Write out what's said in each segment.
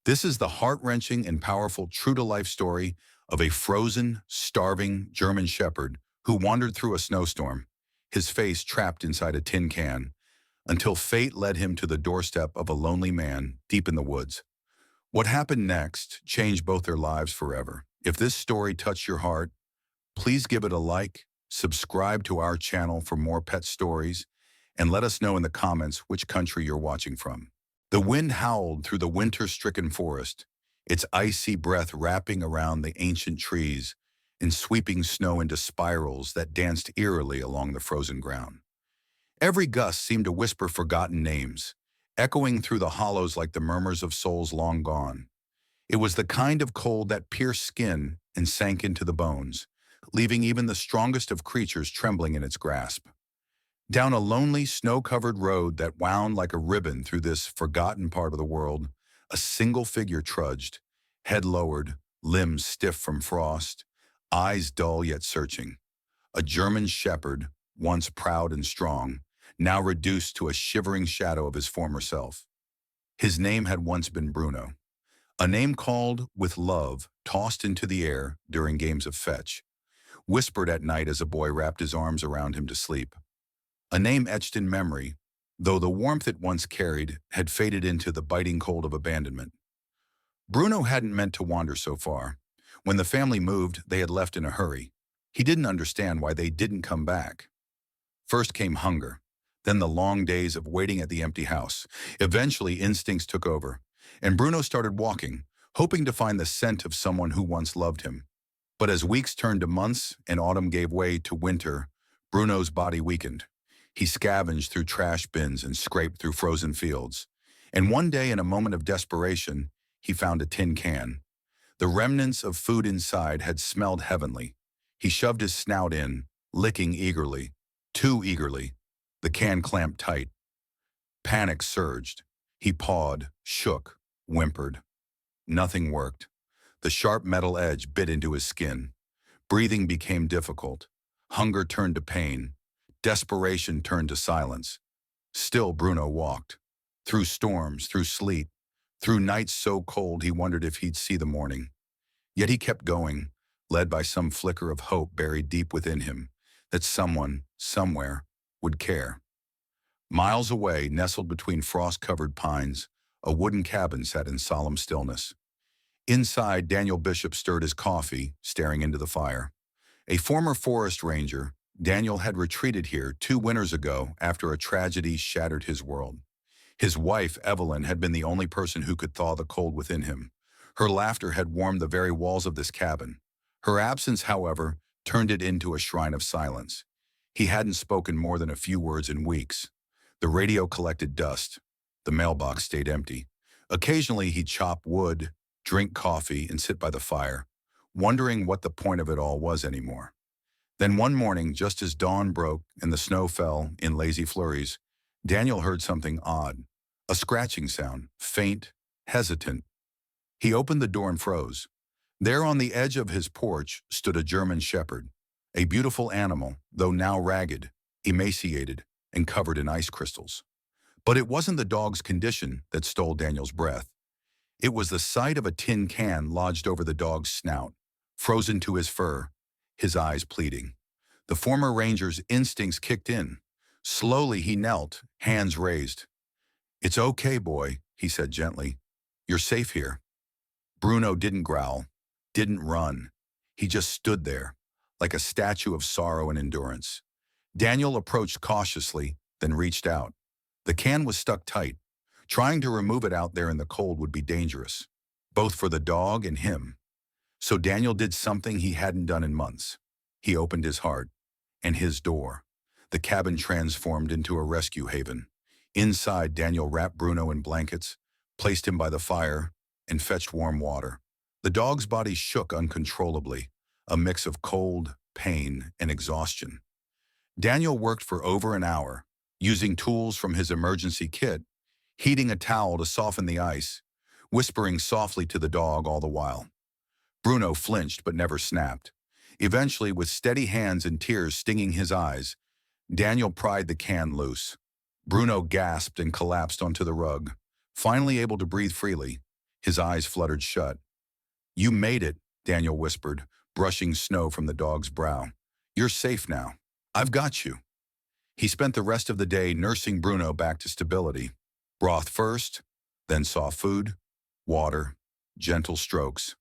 This is the heart-wrenching and powerful true-to-life story of a frozen, starving German shepherd who wandered through a snowstorm, his face trapped inside a tin can, until fate led him to the doorstep of a lonely man deep in the woods. What happened next changed both their lives forever. If this story touched your heart, please give it a like, subscribe to our channel for more pet stories, and let us know in the comments which country you're watching from. The wind howled through the winter-stricken forest, its icy breath wrapping around the ancient trees and sweeping snow into spirals that danced eerily along the frozen ground. Every gust seemed to whisper forgotten names, echoing through the hollows like the murmurs of souls long gone. It was the kind of cold that pierced skin and sank into the bones, leaving even the strongest of creatures trembling in its grasp. Down a lonely, snow-covered road that wound like a ribbon through this forgotten part of the world, a single figure trudged, head lowered, limbs stiff from frost, eyes dull yet searching. A German shepherd, once proud and strong, now reduced to a shivering shadow of his former self. His name had once been Bruno, a name called with love, tossed into the air during games of fetch, whispered at night as a boy wrapped his arms around him to sleep. A name etched in memory, though the warmth it once carried had faded into the biting cold of abandonment. Bruno hadn't meant to wander so far. When the family moved, they had left in a hurry. He didn't understand why they didn't come back. First came hunger, then the long days of waiting at the empty house. Eventually, instincts took over, and Bruno started walking, hoping to find the scent of someone who once loved him. But as weeks turned to months and autumn gave way to winter, Bruno's body weakened. He scavenged through trash bins and scraped through frozen fields. And one day, in a moment of desperation, he found a tin can. The remnants of food inside had smelled heavenly. He shoved his snout in, licking eagerly, too eagerly. The can clamped tight. Panic surged. He pawed, shook, whimpered. Nothing worked. The sharp metal edge bit into his skin. Breathing became difficult. Hunger turned to pain. Desperation turned to silence. Still Bruno walked. Through storms, through sleet, through nights so cold he wondered if he'd see the morning. Yet he kept going, led by some flicker of hope buried deep within him, that someone, somewhere, would care. Miles away, nestled between frost-covered pines, a wooden cabin sat in solemn stillness. Inside, Daniel Bishop stirred his coffee, staring into the fire. A former forest ranger, Daniel had retreated here 2 winters ago after a tragedy shattered his world. His wife, Evelyn, had been the only person who could thaw the cold within him. Her laughter had warmed the very walls of this cabin. Her absence, however, turned it into a shrine of silence. He hadn't spoken more than a few words in weeks. The radio collected dust. The mailbox stayed empty. Occasionally he'd chop wood, drink coffee, and sit by the fire, wondering what the point of it all was anymore. Then one morning, just as dawn broke and the snow fell in lazy flurries, Daniel heard something odd, a scratching sound, faint, hesitant. He opened the door and froze. There on the edge of his porch stood a German shepherd, a beautiful animal, though now ragged, emaciated, and covered in ice crystals. But it wasn't the dog's condition that stole Daniel's breath. It was the sight of a tin can lodged over the dog's snout, frozen to his fur, his eyes pleading. The former ranger's instincts kicked in. Slowly he knelt, hands raised. "It's okay, boy," he said gently. "You're safe here." Bruno didn't growl, didn't run. He just stood there, like a statue of sorrow and endurance. Daniel approached cautiously, then reached out. The can was stuck tight. Trying to remove it out there in the cold would be dangerous, both for the dog and him. So Daniel did something he hadn't done in months. He opened his heart and his door. The cabin transformed into a rescue haven. Inside, Daniel wrapped Bruno in blankets, placed him by the fire, and fetched warm water. The dog's body shook uncontrollably, a mix of cold, pain, and exhaustion. Daniel worked for over an hour, using tools from his emergency kit, heating a towel to soften the ice, whispering softly to the dog all the while. Bruno flinched but never snapped. Eventually, with steady hands and tears stinging his eyes, Daniel pried the can loose. Bruno gasped and collapsed onto the rug, finally able to breathe freely. His eyes fluttered shut. "You made it," Daniel whispered, brushing snow from the dog's brow. "You're safe now. I've got you." He spent the rest of the day nursing Bruno back to stability. Broth first, then soft food, water, gentle strokes.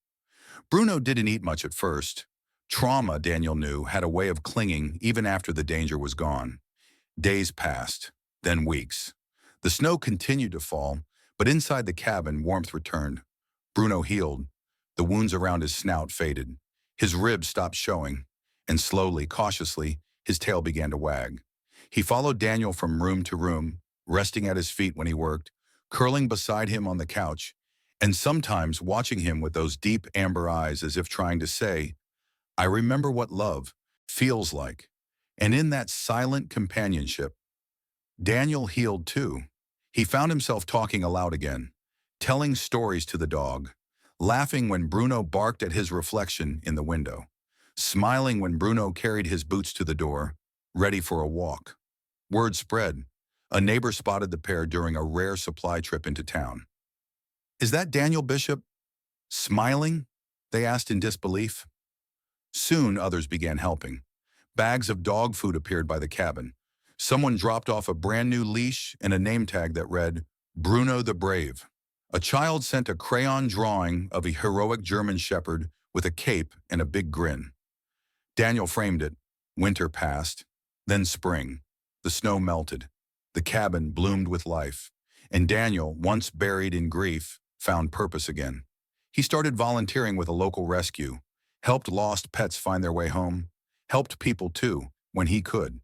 Bruno didn't eat much at first. Trauma, Daniel knew, had a way of clinging even after the danger was gone. Days passed, then weeks. The snow continued to fall, but inside the cabin, warmth returned. Bruno healed. The wounds around his snout faded. His ribs stopped showing, and slowly, cautiously, his tail began to wag. He followed Daniel from room to room, resting at his feet when he worked, curling beside him on the couch, and sometimes watching him with those deep amber eyes as if trying to say, "I remember what love feels like." And in that silent companionship, Daniel healed too. He found himself talking aloud again, telling stories to the dog, laughing when Bruno barked at his reflection in the window, smiling when Bruno carried his boots to the door, ready for a walk. Word spread. A neighbor spotted the pair during a rare supply trip into town. "Is that Daniel Bishop smiling?" they asked in disbelief. Soon others began helping. Bags of dog food appeared by the cabin. Someone dropped off a brand new leash and a name tag that read, "Bruno the Brave." A child sent a crayon drawing of a heroic German shepherd with a cape and a big grin. Daniel framed it. Winter passed, then spring. The snow melted. The cabin bloomed with life. And Daniel, once buried in grief, found purpose again. He started volunteering with a local rescue, helped lost pets find their way home, helped people too, when he could.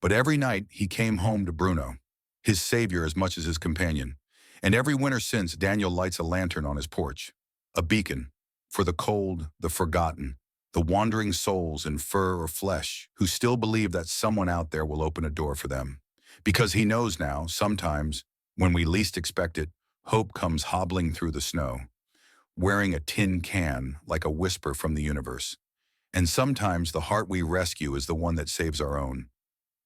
But every night he came home to Bruno, his savior as much as his companion. And every winter since, Daniel lights a lantern on his porch, a beacon for the cold, the forgotten, the wandering souls in fur or flesh who still believe that someone out there will open a door for them. Because he knows now, sometimes, when we least expect it, hope comes hobbling through the snow, wearing a tin can like a whisper from the universe. And sometimes the heart we rescue is the one that saves our own.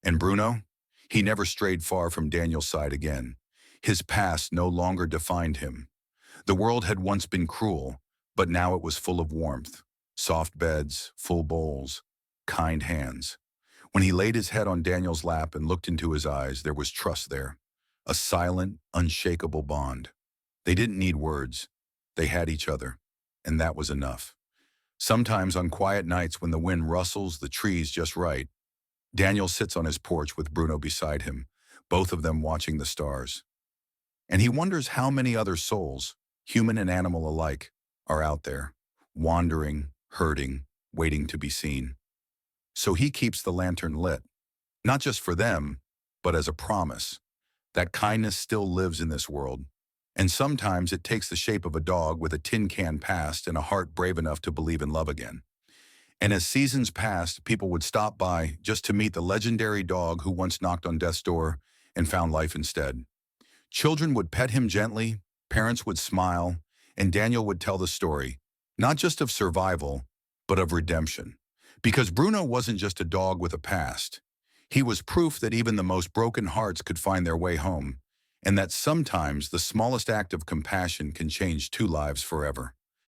And Bruno? He never strayed far from Daniel's side again. His past no longer defined him. The world had once been cruel, but now it was full of warmth. Soft beds, full bowls, kind hands. When he laid his head on Daniel's lap and looked into his eyes, there was trust there. A silent, unshakable bond. They didn't need words. They had each other, and that was enough. Sometimes on quiet nights when the wind rustles the trees just right, Daniel sits on his porch with Bruno beside him, both of them watching the stars. And he wonders how many other souls, human and animal alike, are out there, wandering, hurting, waiting to be seen. So he keeps the lantern lit, not just for them, but as a promise that kindness still lives in this world. And sometimes it takes the shape of a dog with a tin can past and a heart brave enough to believe in love again. And as seasons passed, people would stop by just to meet the legendary dog who once knocked on death's door and found life instead. Children would pet him gently, parents would smile, and Daniel would tell the story, not just of survival, but of redemption. Because Bruno wasn't just a dog with a past. He was proof that even the most broken hearts could find their way home, and that sometimes the smallest act of compassion can change two lives forever.